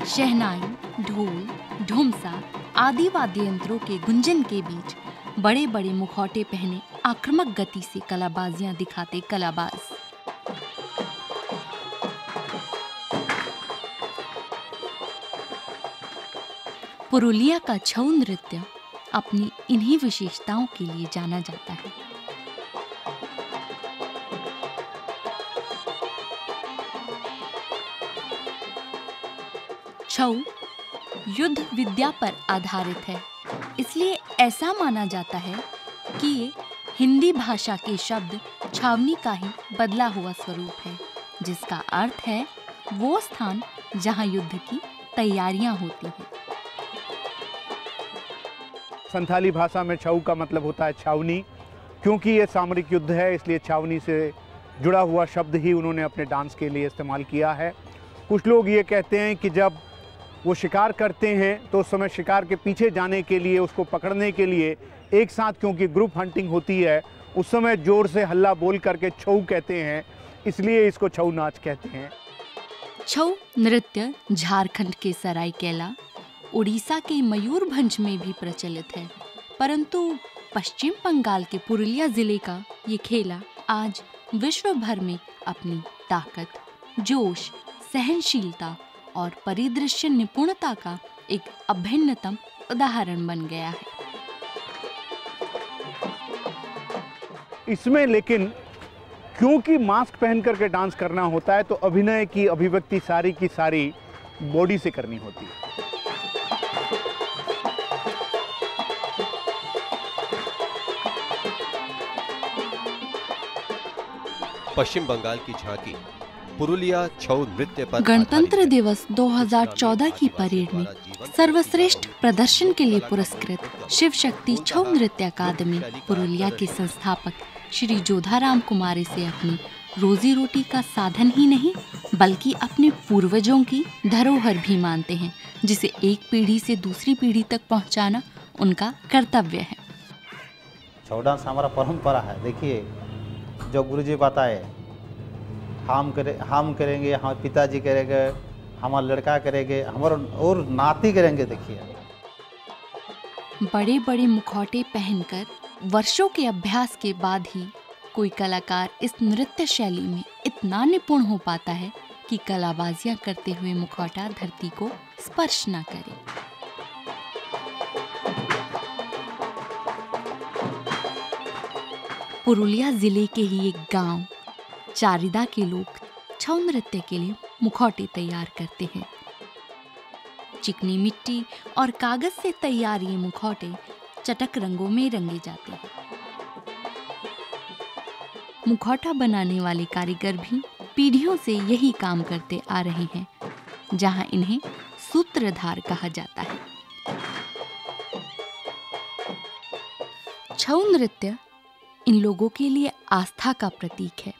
शहनाई, ढोल, ढुमसा आदि वाद्य यंत्रों के गुंजन के बीच बड़े बड़े मुखौटे पहने आक्रामक गति से कलाबाजियां दिखाते कलाबाज। पुरुलिया का छऊ नृत्य अपनी इन्हीं विशेषताओं के लिए जाना जाता है। छऊ युद्ध विद्या पर आधारित है, इसलिए ऐसा माना जाता है कि ये हिंदी भाषा के शब्द छावनी का ही बदला हुआ स्वरूप है, जिसका अर्थ है वो स्थान जहां युद्ध की तैयारियां होती हैं। संथाली भाषा में छऊ का मतलब होता है छावनी। क्योंकि ये सामरिक युद्ध है, इसलिए छावनी से जुड़ा हुआ शब्द ही उन्होंने अपने डांस के लिए इस्तेमाल किया है। कुछ लोग ये कहते हैं कि जब वो शिकार करते हैं तो उस समय शिकार के पीछे जाने के लिए, उसको पकड़ने के लिए एक साथ, क्योंकि ग्रुप हंटिंग होती है, उस समय जोर से हल्ला बोल करके छऊ कहते हैं, इसलिए इसको छऊ नाच कहते हैं। छऊ नृत्य झारखंड के सरायकेला, उड़ीसा के मयूरभंज में भी प्रचलित है, परंतु पश्चिम बंगाल के पुरुलिया जिले का ये खेला आज विश्व भर में अपनी ताकत, जोश, सहनशीलता और परिदृश्य निपुणता का एक अभिन्नतम उदाहरण बन गया है। इसमें लेकिन क्योंकि मास्क पहन करके डांस करना होता है, तो अभिनय की अभिव्यक्ति सारी की सारी बॉडी से करनी होती है। पश्चिम बंगाल की झांकी पुरुलिया छऊ नृत्य पर गणतंत्र दिवस 2014 की परेड में सर्वश्रेष्ठ प्रदर्शन के लिए पुरस्कृत शिव शक्ति छऊ नृत्य अकादमी पुरुलिया के संस्थापक श्री जोधाराम कुमारी से अपनी रोजी रोटी का साधन ही नहीं, बल्कि अपने पूर्वजों की धरोहर भी मानते हैं, जिसे एक पीढ़ी से दूसरी पीढ़ी तक पहुंचाना उनका कर्तव्य है। छऊ डांस हमारा परंपरा है। देखिए, जो गुरुजी बताए, हम करेंगे, हमारे पिताजी करेंगे, हमारा लड़का करेंगे, हमारा और नाती करेंगे। देखिए, बड़े बड़े मुखौटे पहनकर वर्षों के अभ्यास के बाद ही कोई कलाकार इस नृत्य शैली में इतना निपुण हो पाता है कि कलाबाजियां करते हुए मुखौटा धरती को स्पर्श न करे। पुरुलिया जिले के ही एक गांव चारिदा के लोग छऊ नृत्य के लिए मुखौटे तैयार करते हैं। चिकनी मिट्टी और कागज से तैयार ये मुखौटे चटक रंगों में रंगे जाते हैं। मुखौटा बनाने वाले कारीगर भी पीढ़ियों से यही काम करते आ रहे हैं, जहां इन्हें सूत्रधार कहा जाता है। छऊ नृत्य इन लोगों के लिए आस्था का प्रतीक है,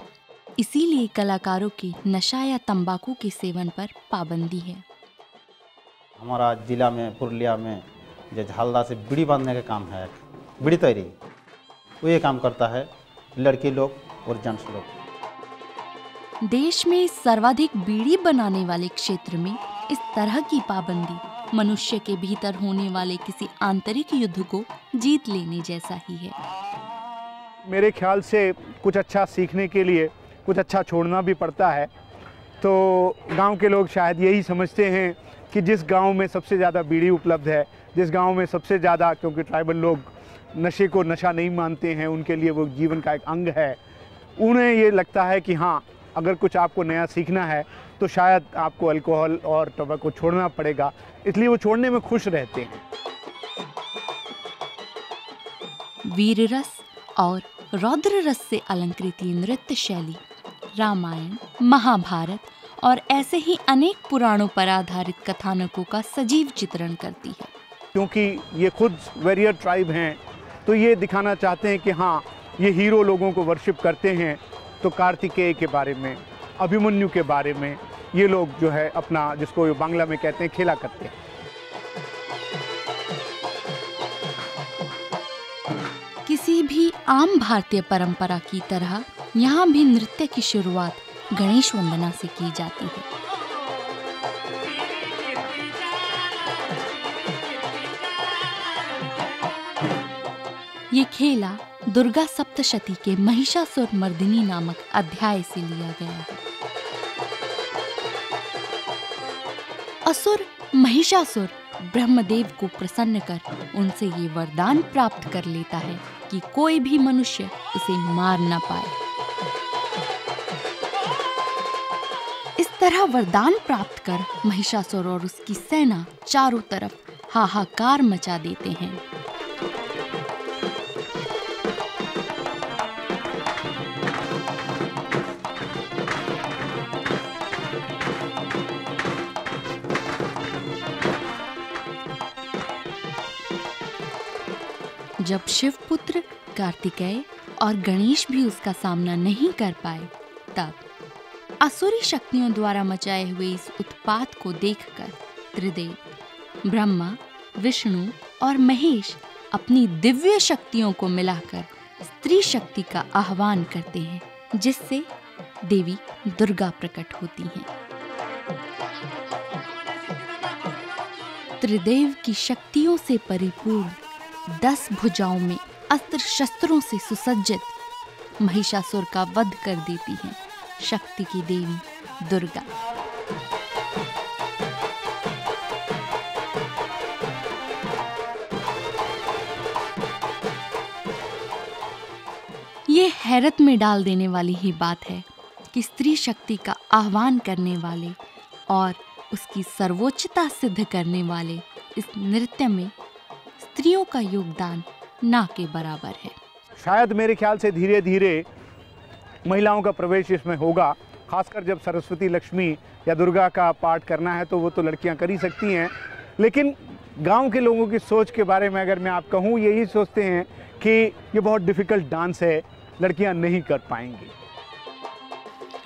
इसीलिए कलाकारों की नशा या तंबाकू के सेवन पर पाबंदी है। हमारा जिला में, पुरुलिया में, जो झालदा से बीड़ी बांधने का काम है, बीड़ी तैयारी, वो ये काम करता है लड़के लोग और जेंट्स लोग। देश में सर्वाधिक बीड़ी बनाने वाले क्षेत्र में इस तरह की पाबंदी मनुष्य के भीतर होने वाले किसी आंतरिक युद्ध को जीत लेने जैसा ही है। मेरे ख्याल से कुछ अच्छा सीखने के लिए कुछ अच्छा छोड़ना भी पड़ता है। तो गांव के लोग शायद यही समझते हैं कि जिस गांव में सबसे ज़्यादा बीड़ी उपलब्ध है, जिस गांव में सबसे ज़्यादा, क्योंकि ट्राइबल लोग नशे को नशा नहीं मानते हैं, उनके लिए वो जीवन का एक अंग है, उन्हें ये लगता है कि हाँ, अगर कुछ आपको नया सीखना है तो शायद आपको अल्कोहल और टबैको छोड़ना पड़ेगा, इसलिए वो छोड़ने में खुश रहते हैं। वीर रस और रौद्र रस से अलंकृत ये नृत्य शैली रामायण, महाभारत और ऐसे ही अनेक पुराणों पर आधारित कथानकों का सजीव चित्रण करती है। क्योंकि ये खुद वॉरियर ट्राइब हैं, तो ये दिखाना चाहते हैं कि हाँ, ये हीरो लोगों को वर्शिप करते हैं, तो कार्तिकेय के बारे में, अभिमन्यु के बारे में ये लोग जो है अपना, जिसको बांग्ला में कहते हैं, खेला करते हैं। किसी भी आम भारतीय परंपरा की तरह यहाँ भी नृत्य की शुरुआत गणेश वंदना से की जाती है। ये खेला दुर्गा सप्तशती के महिषासुर मर्दिनी नामक अध्याय से लिया गया है। असुर महिषासुर ब्रह्मदेव को प्रसन्न कर उनसे ये वरदान प्राप्त कर लेता है कि कोई भी मनुष्य उसे मार न पाए। इस तरह वरदान प्राप्त कर महिषासुर और उसकी सेना चारों तरफ हाहाकार मचा देते हैं। जब शिवपुत्र कार्तिकेय और गणेश भी उसका सामना नहीं कर पाए, तब असुरी शक्तियों द्वारा मचाए हुए इस उत्पात को देखकर त्रिदेव, ब्रह्मा, विष्णु और महेश अपनी दिव्य शक्तियों को मिलाकर स्त्री शक्ति का आह्वान करते हैं, जिससे देवी दुर्गा प्रकट होती हैं। त्रिदेव की शक्तियों से परिपूर्ण 10 भुजाओं में अस्त्र शस्त्रों से सुसज्जित महिषासुर का वध कर देती हैं शक्ति की देवी दुर्गा। ये हैरत में डाल देने वाली ही बात है कि स्त्री शक्ति का आह्वान करने वाले और उसकी सर्वोच्चता सिद्ध करने वाले इस नृत्य में स्त्रियों का योगदान ना के बराबर है। शायद मेरे ख्याल से धीरे धीरे महिलाओं का प्रवेश इसमें होगा, खासकर जब सरस्वती, लक्ष्मी या दुर्गा का पाठ करना है तो वो तो लड़कियां कर ही सकती हैं, लेकिन गांव के लोगों की सोच के बारे में अगर मैं आप कहूँ, यही सोचते हैं कि ये बहुत डिफ़िकल्ट डांस है, लड़कियां नहीं कर पाएंगी।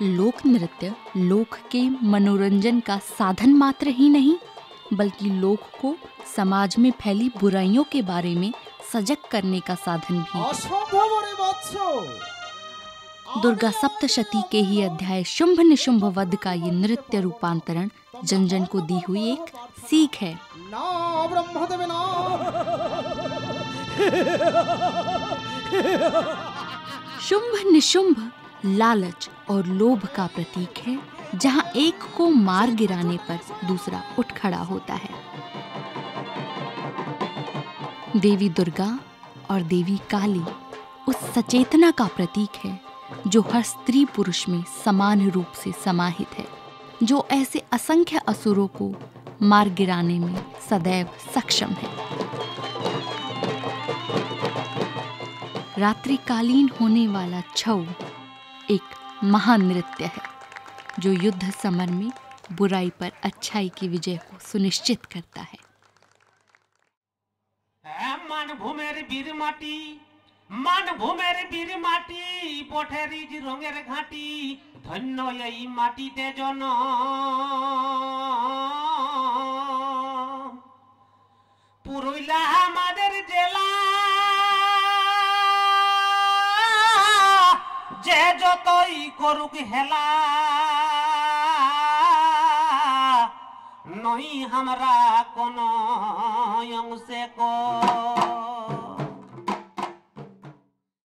लोक नृत्य लोक के मनोरंजन का साधन मात्र ही नहीं, बल्कि लोक को समाज में फैली बुराइयों के बारे में सजग करने का साधन भी है। दुर्गा सप्तशती के ही अध्याय शुंभ निशुंभ वध का ये नृत्य रूपांतरण जन जन को दी हुई एक सीख है। शुंभ निशुंभ लालच और लोभ का प्रतीक है, जहां एक को मार गिराने पर दूसरा उठ खड़ा होता है। देवी दुर्गा और देवी काली उस सचेतना का प्रतीक है जो हर स्त्री पुरुष में समान रूप से समाहित है, जो ऐसे असंख्य असुरों को मार गिराने में सदैव सक्षम है। रात्रिकालीन होने वाला छऊ एक महानृत्य है जो युद्ध समर में बुराई पर अच्छाई की विजय को सुनिश्चित करता है। मान भूमेर बीर माटी, मान भूमेर बीर माटी, पठेरी रंगेर घाटी, धन्य এই মাটিতে জন্ম। পুরুলিয়া আমাদের জেলা, যে যতই করুক হেলা, নই हमरा কোনো অংশে को